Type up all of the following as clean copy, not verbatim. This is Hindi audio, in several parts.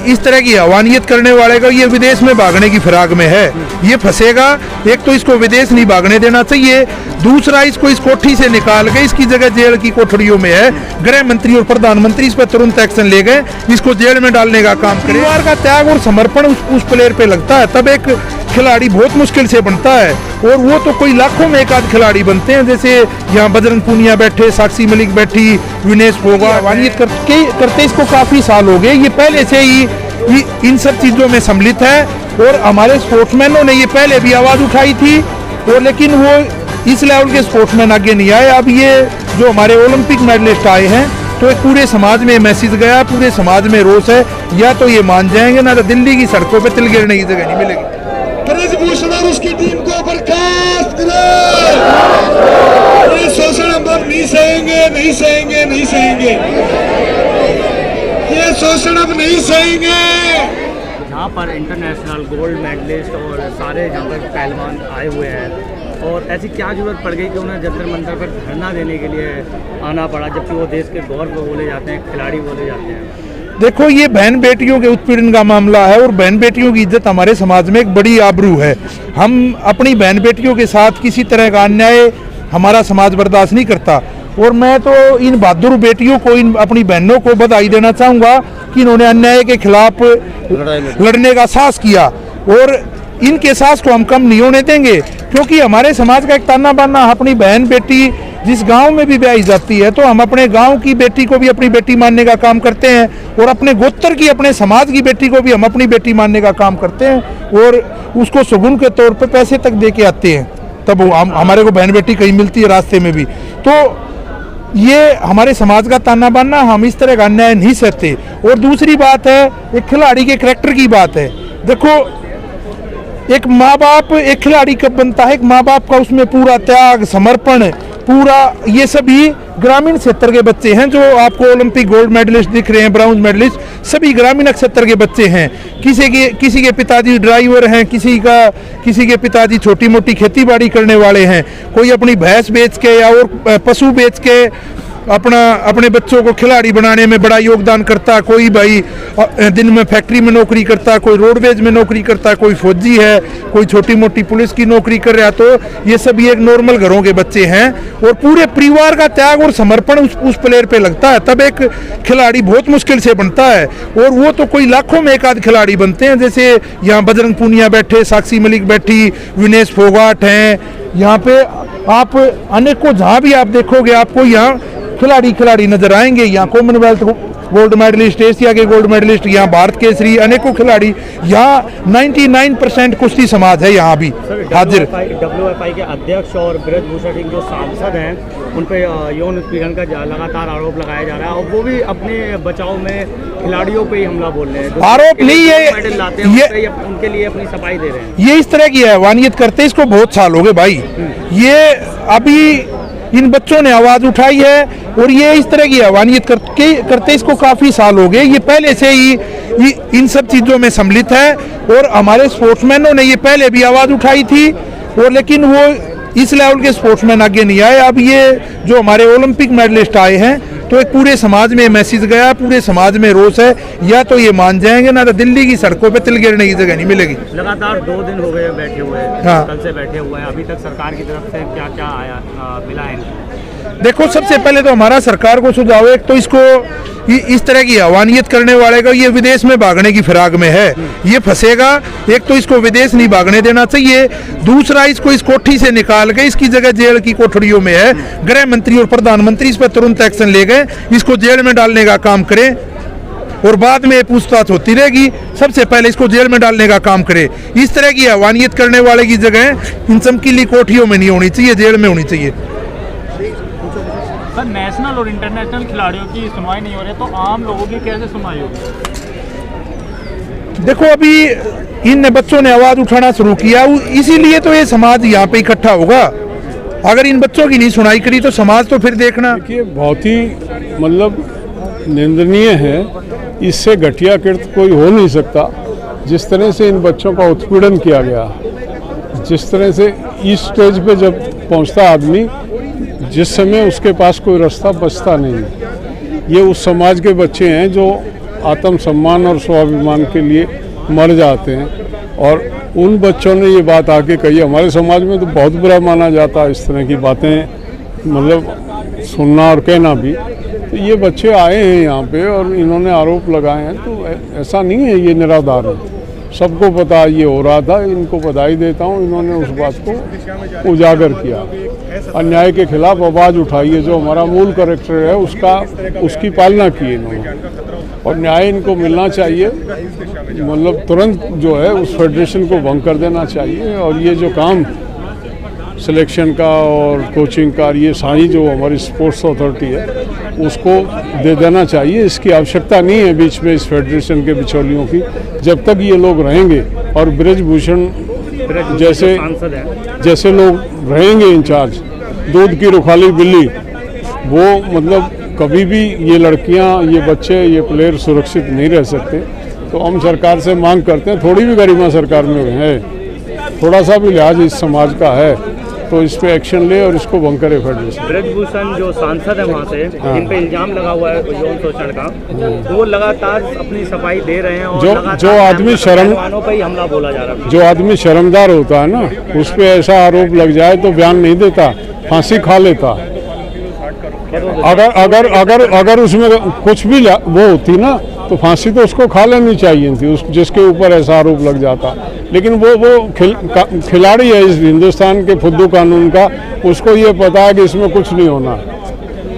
इस तरह की अवानियत करने वाले का ये विदेश में भागने की फिराक में है, ये फंसेगा। एक तो इसको विदेश नहीं भागने देना चाहिए, दूसरा इसको इस कोठी से निकाल के इसकी जगह जेल की कोठरियों में है। गृह मंत्री और प्रधानमंत्री इस पर तुरंत एक्शन ले गए, इसको जेल में डालने का काम करें। परिवार का त्याग और समर्पण उस प्लेयर पे लगता है, तब एक खिलाड़ी बहुत मुश्किल से बनता है। और वो तो कोई लाखों में एक आध खिलाड़ी बनते हैं, जैसे यहाँ बजरंग पूनिया बैठे, साक्षी मलिक बैठी, विनेश फोगाट। अवानियत करते इसको काफी साल हो गए, ये पहले से ही इन सब चीजों में सम्मिलित है। और हमारे स्पोर्ट्समैनों ने ये पहले भी आवाज उठाई थी, और लेकिन वो इस लेवल के स्पोर्ट्समैन आगे नहीं आए। अब ये जो हमारे ओलंपिक मेडलिस्ट आए हैं, तो एक पूरे समाज में मैसेज गया, पूरे समाज में रोष है, या तो ये मान जाएंगे, ना तो दिल्ली की सड़कों पे तिल गिरने की जगह नहीं मिलेगी। ब्रजभूषण और उसकी टीम को बर्खास्त करें। ये शोषण हम अब नहीं सहेंगे, नहीं सहेंगे, नहीं सहेंगे, ये शोषण अब नहीं सहेंगे। यहाँ पर इंटरनेशनल गोल्ड मेडलिस्ट और सारे यहाँ पर पहलवान आए हुए हैं, और ऐसी क्या जरूरत पड़ गई कि उन्हें जंतर मंतर पर धरना देने के लिए आना पड़ा, जबकि वो देश के गौरव बोले जाते हैं, खिलाड़ी बोले जाते हैं। देखो, ये बहन बेटियों के उत्पीड़न का मामला है, और बहन बेटियों की इज्जत हमारे समाज में एक बड़ी आबरू है। हम अपनी बहन बेटियों के साथ किसी तरह का अन्याय हमारा समाज बर्दाश्त नहीं करता। और मैं तो इन बहादुर बेटियों को, इन अपनी बहनों को बधाई देना चाहूँगा कि इन्होंने अन्याय के खिलाफ लड़ने का साहस किया, और इनके साहस को हम कम नहीं होने देंगे। क्योंकि हमारे समाज का एक ताना बाना, अपनी बहन बेटी जिस गांव में भी ब्याही जाती है, तो हम अपने गांव की बेटी को भी अपनी बेटी मानने का काम करते हैं, और अपने गोत्र की, अपने समाज की बेटी को भी हम अपनी बेटी मानने का काम करते हैं, और उसको सुगुन के तौर पे पैसे तक दे के आते हैं, तब हमारे को बहन बेटी कहीं मिलती है रास्ते में भी। तो ये हमारे समाज का ताना बाना, हम इस तरह का अन्याय नहीं सहते। और दूसरी बात है, एक खिलाड़ी के करैक्टर की बात है। देखो, एक माँ बाप एक खिलाड़ी कब बनता है, एक माँ बाप का उसमें पूरा त्याग, समर्पण, पूरा, ये सभी ग्रामीण क्षेत्र के बच्चे हैं जो आपको ओलंपिक गोल्ड मेडलिस्ट दिख रहे हैं, ब्राउन्ज मेडलिस्ट, सभी ग्रामीण क्षेत्र के बच्चे हैं। किसी के पिताजी ड्राइवर हैं, किसी के पिताजी छोटी मोटी खेती बाड़ी करने वाले हैं, कोई अपनी भैंस बेच के या और पशु बेच के अपने बच्चों को खिलाड़ी बनाने में बड़ा योगदान करता है। कोई भाई दिन में फैक्ट्री में नौकरी करता है, कोई रोडवेज में नौकरी करता है, कोई फौजी है, कोई छोटी मोटी पुलिस की नौकरी कर रहा है। तो ये सभी एक नॉर्मल घरों के बच्चे हैं, और पूरे परिवार का त्याग और समर्पण उस प्लेयर पे लगता है, तब एक खिलाड़ी बहुत मुश्किल से बनता है। और वो तो कोई लाखों में एक आध खिलाड़ी बनते हैं, जैसे यहाँ बजरंग पूनिया बैठे, साक्षी मलिक बैठी, विनेश फोगाट हैं। यहाँ पे आप अनेकों, जहाँ भी आप देखोगे आपको यहाँ खिलाड़ी नजर आएंगे। यहाँ कॉमनवेल्थ गोल्ड मेडलिस्ट, एशिया के गोल्ड मेडलिस्ट, यहाँ भारत केसरी, अनेकों खिलाड़ी। यहाँ 99% कुश्ती समाज है यहाँ भी हाजिर। WFI के अध्यक्ष और ब्रजभूषण सिंह जो सांसद हैं, उन पे यौन उत्पीड़न का लगातार आरोप लगाया जा रहा है, और वो भी अपने बचाव में खिलाड़ियों पे ही हमला बोल रहे हैं। आरोप नहीं है, ये उनके लिए अपनी सफाई दे रहे हैं। ये इस तरह की अवानियत करते इसको बहुत साल हो गए भाई। ये अभी इन बच्चों ने आवाज उठाई है, और ये इस तरह की अवानियत करते इसको काफी साल हो गए, ये पहले से ही इन सब चीजों में सम्मिलित है। और हमारे स्पोर्ट्समैनों ने ये पहले भी आवाज उठाई थी, और लेकिन वो इस लेवल के स्पोर्ट्समैन आगे नहीं आए। अब ये जो हमारे ओलंपिक मेडलिस्ट आए हैं, तो एक पूरे समाज में मैसेज गया, पूरे समाज में रोष है, या तो ये मान जाएंगे, ना तो दिल्ली की सड़कों पे तिल गिरने की जगह नहीं मिलेगी। लगातार 2 दिन हो गए बैठे हुए, हाँ, कल से बैठे हुए हैं। अभी तक सरकार की तरफ से क्या क्या आया मिला है? देखो, सबसे पहले तो हमारा सरकार को सुझाव है, एक तो इसको इस तरह की अवानियत करने वाले का ये विदेश में भागने की फिराक में है, ये फंसेगा। एक तो इसको विदेश नहीं भागने देना चाहिए, दूसरा इसको इस कोठी से निकाल के इसकी जगह जेल की कोठरियों में है। गृह मंत्री और प्रधानमंत्री इस पर तुरंत एक्शन ले गए, इसको जेल में डालने का काम करें, और बाद में पूछताछ होती रहेगी। सबसे पहले इसको जेल में डालने का काम करे। इस तरह की अवानियत करने वाले की जगह इन चमकीली कोठियों में नहीं होनी चाहिए, जेल में होनी चाहिए। सर, नेशनल और इंटरनेशनल खिलाड़ियों की सुनवाई नहीं हो रही, तो आम लोगों की कैसे सुनवाई होगी? देखो, अभी इन बच्चों ने आवाज उठाना शुरू किया, इसीलिए तो ये समाज यहाँ पे इकट्ठा होगा। अगर इन बच्चों की नहीं सुनाई करी तो समाज तो फिर देखना। देखिए, बहुत ही मतलब निंदनीय है, इससे घटिया कृत्य कोई हो नहीं सकता। जिस तरह से इन बच्चों का उत्पीड़न किया गया, जिस तरह से इस स्टेज पे जब पहुंचता आदमी, जिस समय उसके पास कोई रास्ता बचता नहीं। ये उस समाज के बच्चे हैं जो आत्मसम्मान और स्वाभिमान के लिए मर जाते हैं। और उन बच्चों ने ये बात आके कही, हमारे समाज में तो बहुत बुरा माना जाता है इस तरह की बातें, मतलब सुनना और कहना भी। तो ये बच्चे आए हैं यहाँ पे और इन्होंने आरोप लगाए हैं, तो ऐसा नहीं है ये निराधार है, सबको पता ये हो रहा था। इनको बधाई देता हूँ, इन्होंने उस बात को उजागर किया, अन्याय के खिलाफ आवाज़ उठाई है। जो हमारा मूल कैरेक्टर है उसकी पालना की इन्होंने, और न्याय इनको मिलना चाहिए। मतलब तुरंत जो है उस फेडरेशन को भंग कर देना चाहिए, और ये जो काम सिलेक्शन का और कोचिंग का, ये सारी जो हमारी स्पोर्ट्स अथॉरिटी है उसको दे देना चाहिए। इसकी आवश्यकता नहीं है बीच में इस फेडरेशन के बिचौलियों की, जब तक ये लोग रहेंगे। और बृजभूषण जैसे लोग रहेंगे इंचार्ज, दूध की रुखाली बिल्ली, वो मतलब कभी भी ये लड़कियां, ये बच्चे, ये प्लेयर सुरक्षित नहीं रह सकते। तो हम सरकार से मांग करते हैं, थोड़ी भी गरिमा सरकार में है, थोड़ा सा भी लिहाज इस समाज का है, तो इस पे एक्शन ले और इसको भंग करे फेडरेशन। बृजभूषण जो सांसद है वहाँ से, जिन पे इल्जाम लगा हुआ है यौन शोषण का, तो वो लगातार अपनी सफाई दे रहे हैं, और जो आदमी पहलवानों पे ही हमला बोला जा रहा है। जो आदमी शर्मदार होता है ना, उस पे ऐसा आरोप लग जाए तो बयान नहीं देता, फांसी खा लेता। अगर उसमें कुछ भी वो होती ना, तो फांसी तो उसको खा लेनी चाहिए थी, जिसके ऊपर ऐसा आरोप लग जाता। लेकिन वो खिलाड़ी है इस हिंदुस्तान के फुद्दू कानून का, उसको ये पता है कि इसमें कुछ नहीं होना।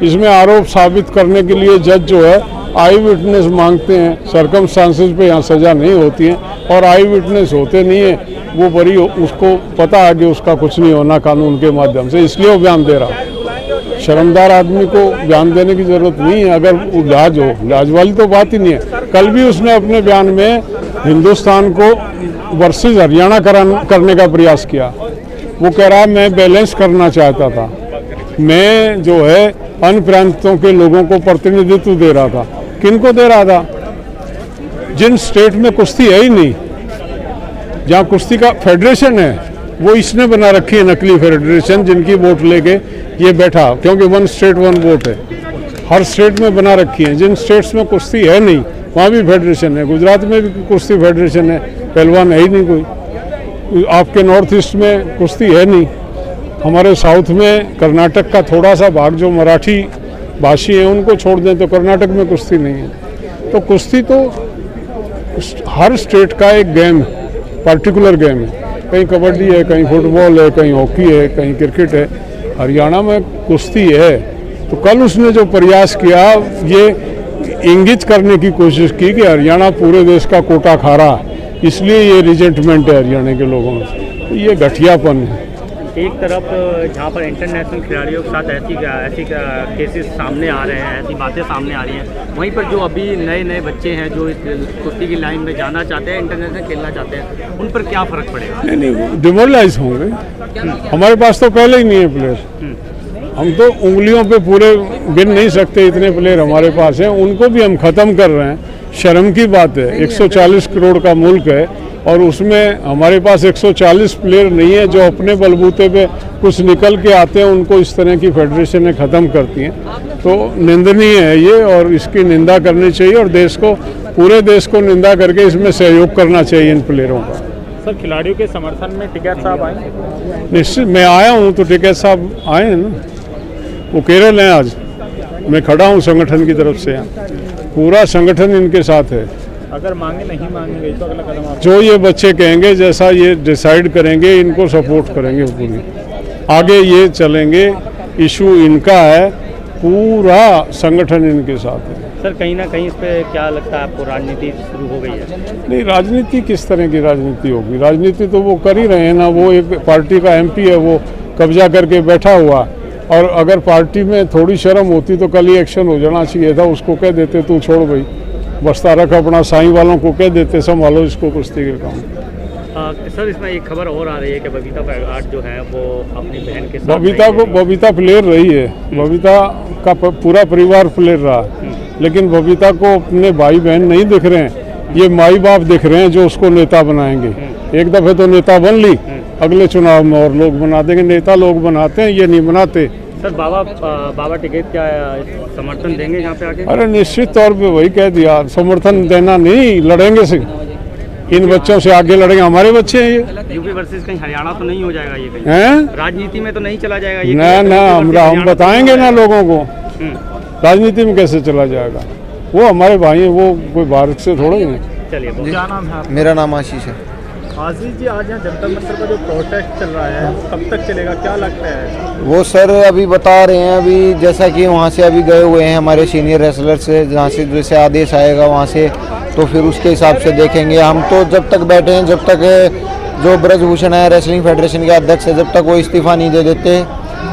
इसमें आरोप साबित करने के लिए जज जो है आई विटनेस मांगते हैं, सरकमस्टांसेस पे यहाँ सज़ा नहीं होती है, और आई विटनेस होते नहीं है, वो बरी उसको पता है कि उसका कुछ नहीं होना कानून के माध्यम से, इसलिए वो बयान दे रहा। शर्मदार आदमी को बयान देने की जरूरत नहीं है, अगर लिहाज हो, लिहाज वाली तो बात ही नहीं है। कल भी उसने अपने बयान में हिंदुस्तान को वर्सेस हरियाणा करने का प्रयास किया। वो कह रहा है मैं बैलेंस करना चाहता था, मैं जो है अन्य प्रांतों के लोगों को प्रतिनिधित्व दे रहा था। किनको दे रहा था? जिन स्टेट में कुश्ती है ही नहीं, जहाँ कुश्ती का फेडरेशन है, वो इसने बना रखी है नकली फेडरेशन, जिनकी वोट लेके ये बैठा, क्योंकि वन स्टेट वन वोट है, हर स्टेट में बना रखी है। जिन स्टेट्स में कुश्ती है नहीं, वहाँ भी फेडरेशन है। गुजरात में भी कुश्ती फेडरेशन है, पहलवान है ही नहीं कोई। आपके नॉर्थ ईस्ट में कुश्ती है नहीं, हमारे साउथ में कर्नाटक का थोड़ा सा भाग जो मराठी भाषी हैं उनको छोड़ दें तो कर्नाटक में कुश्ती नहीं है। तो कुश्ती तो हर स्टेट का एक गेम, पर्टिकुलर गेम है। कहीं कबड्डी है, कहीं फुटबॉल है, कहीं हॉकी है, कहीं क्रिकेट है। हरियाणा में कुश्ती है। तो कल उसने जो प्रयास किया, ये इंगित करने की कोशिश की कि हरियाणा पूरे देश का कोटा खा रहा, इसलिए ये रिजेंटमेंट है हरियाणा के लोगों में। तो ये घटियापन है। एक तरफ जहाँ पर इंटरनेशनल खिलाड़ियों के साथ ऐसी केसेस सामने आ रहे हैं, ऐसी बातें सामने आ रही हैं, वहीं पर जो अभी नए बच्चे हैं जो इस कुश्ती की लाइन में जाना चाहते हैं, इंटरनेशनल खेलना चाहते हैं, उन पर क्या फ़र्क पड़ेगा? नहीं, डिमोरलाइज होंगे। हमारे पास तो पहले ही नहीं है प्लेयर, हम तो उंगलियों पे पूरे गिन नहीं सकते, इतने प्लेयर हमारे पास हैं। उनको भी हम ख़त्म कर रहे हैं। शर्म की बात है, 140 करोड़ का मुल्क है और उसमें हमारे पास 140 प्लेयर नहीं है जो अपने बलबूते पे कुछ निकल के आते हैं, उनको इस तरह की फेडरेशनें ख़त्म करती हैं। तो निंदनीय है ये, और इसकी निंदा करनी चाहिए, और देश को, पूरे देश को निंदा करके इसमें सहयोग करना चाहिए इन प्लेयरों का। सर, खिलाड़ियों के समर्थन में टिकैत साहब आए? निश्चित, मैं आया हूँ तो टिकैत साहब आए हैं ना, वो केरल हैं आज, मैं खड़ा हूँ संगठन की तरफ से, पूरा संगठन इनके साथ है। अगर मांगे नहीं मांगी गई तो अगला कदम आप? जो ये बच्चे कहेंगे, जैसा ये डिसाइड करेंगे, इनको सपोर्ट करेंगे पूरी, आगे ये चलेंगे। इशू इनका है, पूरा संगठन इनके साथ है। सर, कहीं ना कहीं इस पे क्या लगता है आपको, राजनीति शुरू हो गई है? नहीं, राजनीति किस तरह की राजनीति होगी? राजनीति तो वो कर ही रहे हैं ना, वो एक पार्टी का MP है, वो कब्जा करके बैठा हुआ। और अगर पार्टी में थोड़ी शर्म होती तो कल ही एक्शन हो जाना चाहिए था, उसको कह देते तू छोड़ भाई, बस्ता रख अपना, साईं वालों को कह देते संभालो इसको कुश्ती के काम। सर, इसमें एक खबर और आ रही है कि बबीता फोगाट जो है वो अपनी बहन के साथ, बबीता प्लेयर रही है, बबीता का पूरा परिवार प्लेयर रहा, लेकिन बबीता को अपने भाई बहन नहीं दिख रहे हैं, ये माई बाप दिख रहे हैं जो उसको नेता बनाएंगे। एक दफ़े तो नेता बन ली, अगले चुनाव में और लोग बना देंगे। नेता लोग बनाते हैं, ये नहीं बनाते, सर बाबा टिकैत क्या समर्थन देंगे यहाँ पे आके? अरे निश्चित तौर पे वही कह दिया, समर्थन देना नहीं, लड़ेंगे से इन बच्चों से आगे लड़ेंगे, हमारे बच्चे हैं ये। यूपी वर्सेस कहीं हरियाणा तो नहीं हो जाएगा ये कहीं? हैं? राजनीति में तो नहीं चला जाएगा ये? ना ना, हम बताएंगे ना लोगों को, राजनीति में कैसे चला जाएगा। वो हमारे भाई हैं, वो कोई भारत से थोड़ा ही है। चलिए, क्या नाम है आपका? मेरा नाम आशीष है। आशीष जी, आज यहाँ जंतर मंतर का जो प्रोटेस्ट चल रहा है वो कब तक चलेगा, क्या लगता है? वो सर अभी बता रहे हैं, अभी जैसा कि वहाँ से अभी गए हुए हैं हमारे सीनियर रेसलर से, जहाँ से जैसे आदेश आएगा वहाँ से, तो फिर उसके हिसाब से देखेंगे। हम तो जब तक बैठे हैं, जब तक जो ब्रजभूषण है रेसलिंग फेडरेशन के अध्यक्ष है, जब तक वो इस्तीफा नहीं दे देते,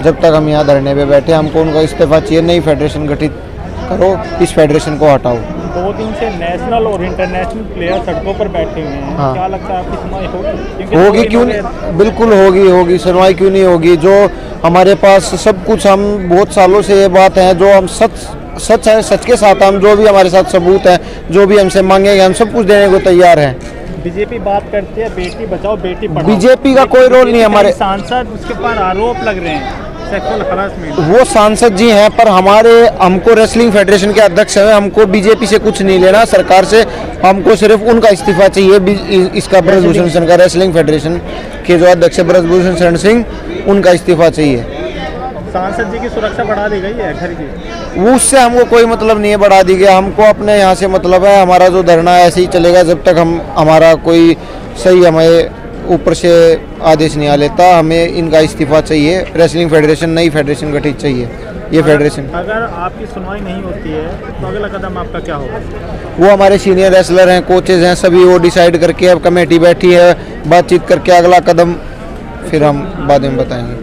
जब तक हम यहाँ धरने पे बैठे। हमको उनका इस्तीफा चाहिए, नई फेडरेशन गठित करो, इस फेडरेशन को हटाओ। 2 दिन से नेशनल और इंटरनेशनल प्लेयर सड़कों पर बैठे हुए हैं। हाँ। क्या लगता है आपकी सुनवाई होगी? होगी क्यों नहीं, बिल्कुल होगी सुनवाई क्यों नहीं होगी। जो हमारे पास सब कुछ, हम बहुत सालों से ये बात है, जो हम सच है, सच के साथ हम जो भी हमारे साथ सबूत है, जो भी हमसे मांगेंगे हम सब कुछ देने को तैयार हैं। बीजेपी बात करती है बेटी बचाओ बेटी पढ़ाओ, बीजेपी का कोई रोल नहीं है। हमारे सांसद उसके ऊपर आरोप लग रहे हैं सेक्सुअल हरासमेंट। वो सांसद जी हैं, पर हमको रेसलिंग फेडरेशन के अध्यक्ष हैं, हमको बीजेपी से कुछ नहीं लेना, सरकार से। हमको सिर्फ उनका इस्तीफा चाहिए, इसका ब्रजभूषण सिंह का, रेसलिंग फेडरेशन के जो अध्यक्ष है ब्रजभूषण शरण सिंह, उनका इस्तीफा चाहिए। सांसद जी की सुरक्षा बढ़ा दी गई है घर की? वो उससे हमको कोई मतलब नहीं है, बढ़ा दी गया। हमको अपने यहाँ से मतलब है, हमारा जो धरना है ऐसे ही चलेगा जब तक हमारा कोई सही हमें ऊपर से आदेश नहीं आ लेता। हमें इनका इस्तीफा चाहिए, रेसलिंग फेडरेशन नई फेडरेशन गठित चाहिए। ये फेडरेशन अगर आपकी सुनवाई नहीं होती है तो अगला कदम आपका क्या होगा? वो हमारे सीनियर रेसलर हैं, कोचेज हैं, सभी वो डिसाइड करके, अब कमेटी बैठी है, बातचीत करके अगला कदम फिर हम बाद में बताएंगे।